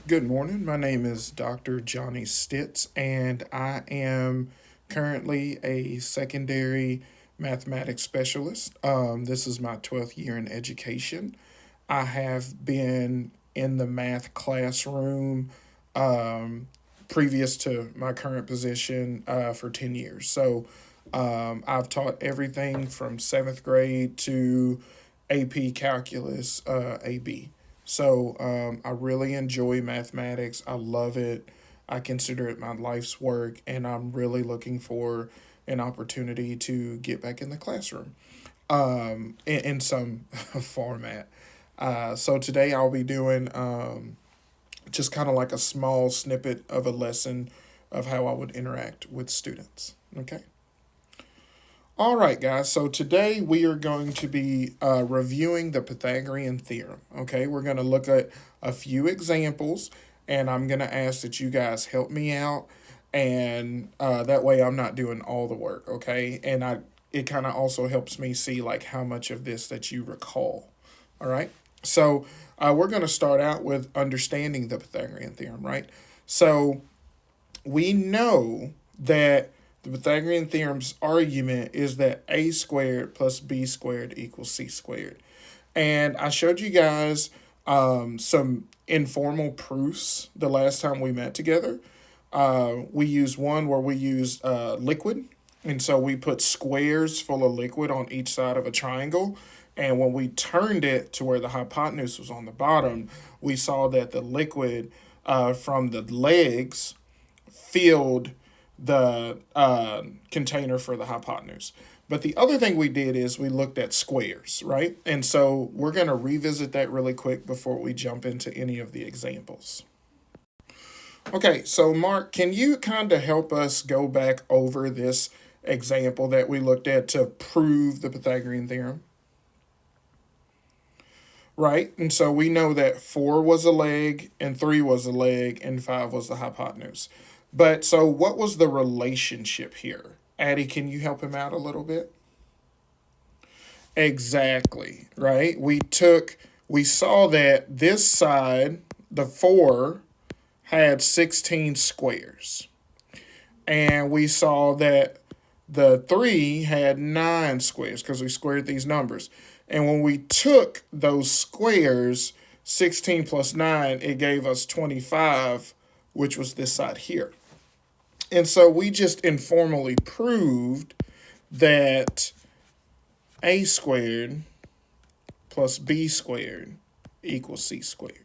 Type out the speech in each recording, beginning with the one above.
Good morning. My name is Dr. Johnny Stitts, and I am currently a secondary mathematics specialist. This is my 12th year in education. I have been in the math classroom um, previous to my current position for 10 years. I've taught everything from seventh grade to AP Calculus, AB. I really enjoy mathematics. I love it. I consider it my life's work, and I'm really looking for an opportunity to get back in the classroom in some format. So today I'll be doing just kind of like a small snippet of a lesson of how I would interact with students. Okay. All right, guys. So today we are going to be reviewing the Pythagorean theorem. Okay, we're going to look at a few examples, and I'm going to ask that you guys help me out, and that way I'm not doing all the work. Okay, and it kind of also helps me see like how much of this that you recall. All right. We're going to start out with understanding the Pythagorean theorem, right? So we know that the Pythagorean theorem's argument is that a squared plus b squared equals c squared. And I showed you guys some informal proofs the last time we met together. We used one where we used liquid. And so we put squares full of liquid on each side of a triangle. And when we turned it to where the hypotenuse was on the bottom, we saw that the liquid from the legs filled the container for the hypotenuse. But the other thing we did is we looked at squares, right? And so we're going to revisit that really quick before we jump into any of the examples. Okay, so Mark, can you kind of help us go back over this example that we looked at to prove the Pythagorean theorem? Right? And so we know that 4 was a leg, and 3 was a leg, and 5 was the hypotenuse. But so what was the relationship here? Addie, can you help him out a little bit? Exactly, right? We saw that this side, the 4, had 16 squares. And we saw that the 3 had 9 squares because we squared these numbers. And when we took those squares, 16 plus 9, it gave us 25, which was this side here. And so we just informally proved that a squared plus b squared equals c squared.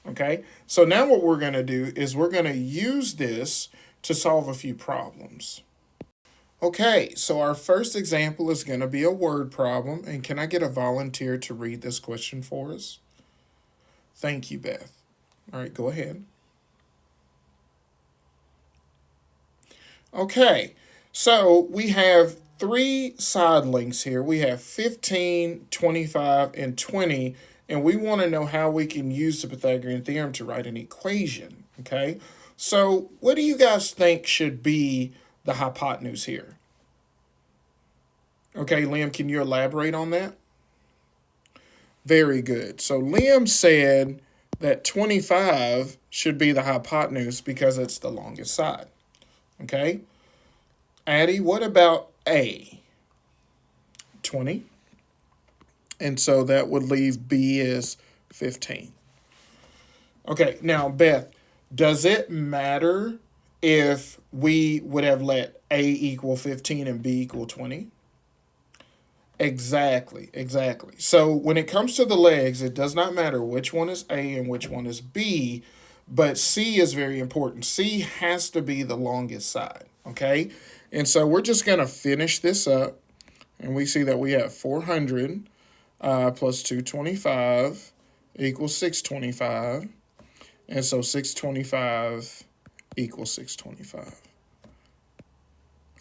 Okay, so now what we're going to do is we're going to use this to solve a few problems. Okay, so our first example is going to be a word problem. And can I get a volunteer to read this question for us? Thank you, Beth. All right, go ahead. Okay, so we have 3 side lengths here. We have 15, 25, and 20, and we want to know how we can use the Pythagorean theorem to write an equation, okay? So what do you guys think should be the hypotenuse here? Okay, Liam, can you elaborate on that? Very good. So Liam said that 25 should be the hypotenuse because it's the longest side. Okay? Addie, what about A? 20. And so that would leave B as 15. Okay, now Beth, does it matter if we would have let A equal 15 and B equal 20? Exactly. So when it comes to the legs, it does not matter which one is A and which one is B, but C is very important. C has to be the longest side, okay? And so we're just going to finish this up, and we see that we have 400 plus 225 equals 625, and so 625 equals 625.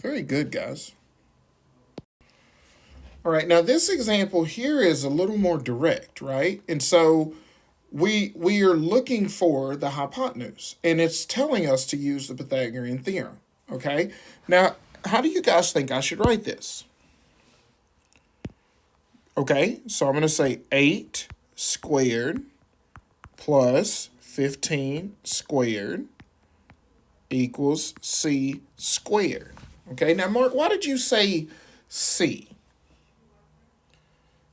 Very good, guys. All right, now this example here is a little more direct, right? And so we are looking for the hypotenuse, and it's telling us to use the Pythagorean theorem, okay? Now, how do you guys think I should write this? Okay, so I'm going to say 8 squared plus 15 squared equals c squared. Okay, now Mark, why did you say c?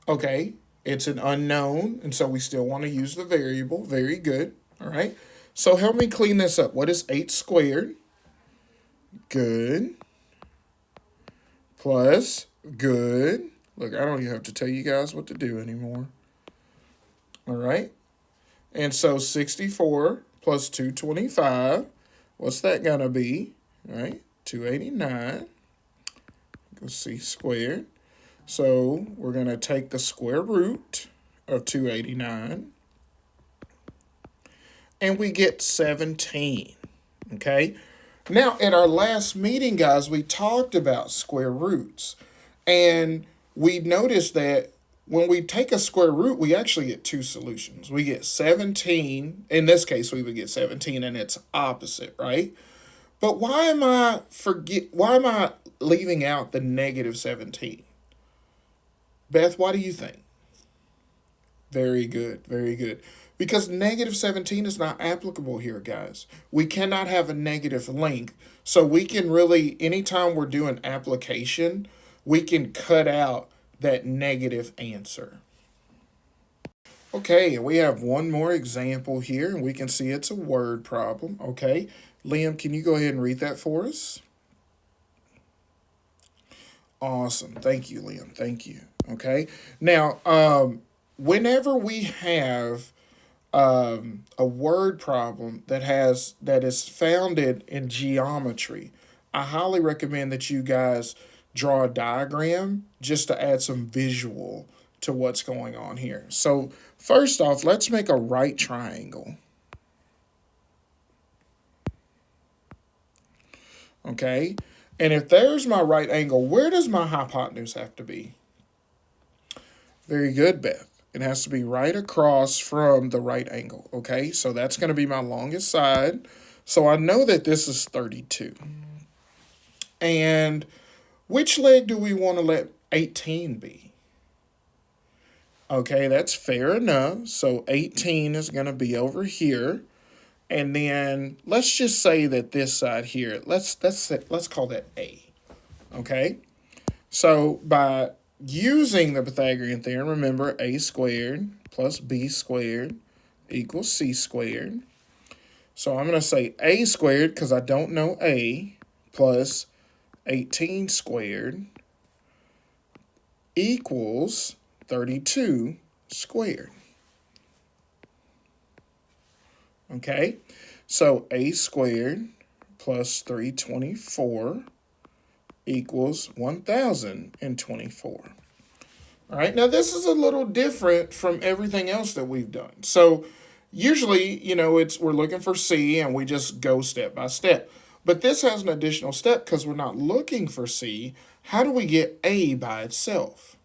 Okay, it's an unknown, and so we still want to use the variable. Very good. All right, so help me clean this up. What is 8 squared? Good. Plus, good. Look, I don't even have to tell you guys what to do anymore. All right, and so 64 plus 225, what's that going to be? All right, 289. Go c squared. So we're going to take the square root of 289, and we get 17, okay? Now, at our last meeting, guys, we talked about square roots, and we noticed that when we take a square root, we actually get two solutions. We get 17. In this case, we would get 17 and its opposite, right? But why am I leaving out the negative 17? Beth, why do you think? Very good, very good. Because negative 17 is not applicable here, guys. We cannot have a negative length. So we can really, anytime we're doing application, we can cut out that negative answer. Okay, we have one more example here, and we can see it's a word problem. Okay, Liam, can you go ahead and read that for us? Awesome. Thank you, Liam. Thank you. Okay. Now, whenever we have a word problem that is founded in geometry, I highly recommend that you guys draw a diagram just to add some visual to what's going on here. So first off, let's make a right triangle. Okay. And if there's my right angle, where does my hypotenuse have to be? Very good, Beth. It has to be right across from the right angle, okay? So that's going to be my longest side. So I know that this is 32. And which leg do we want to let 18 be? Okay, that's fair enough. So 18 is going to be over here. And then let's just say that this side here, let's call that A. Okay? So by using the Pythagorean theorem, remember a squared plus b squared equals c squared. So I'm going to say a squared because I don't know a plus 18 squared equals 32 squared. Okay, so a squared plus 324 equals 1,024. All right, now this is a little different from everything else that we've done. So usually, we're looking for C and we just go step by step. But this has an additional step because we're not looking for C. How do we get A by itself?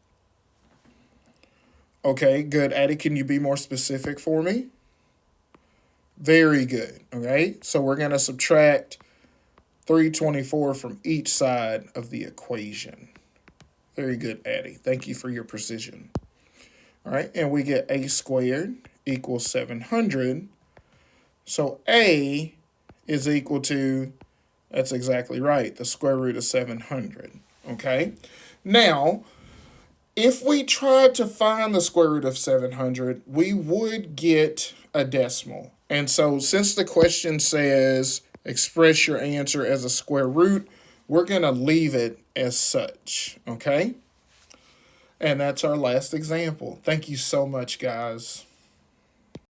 Okay, good. Addie, can you be more specific for me? Very good. Okay, so we're going to subtract 324 from each side of the equation. Very good, Addie. Thank you for your precision. All right, and we get a squared equals 700. So A is equal to, that's exactly right, the square root of 700. Okay, now, if we tried to find the square root of 700, we would get a decimal. And so since the question says express your answer as a square root, we're going to leave it as such, okay? And that's our last example. Thank you so much, guys.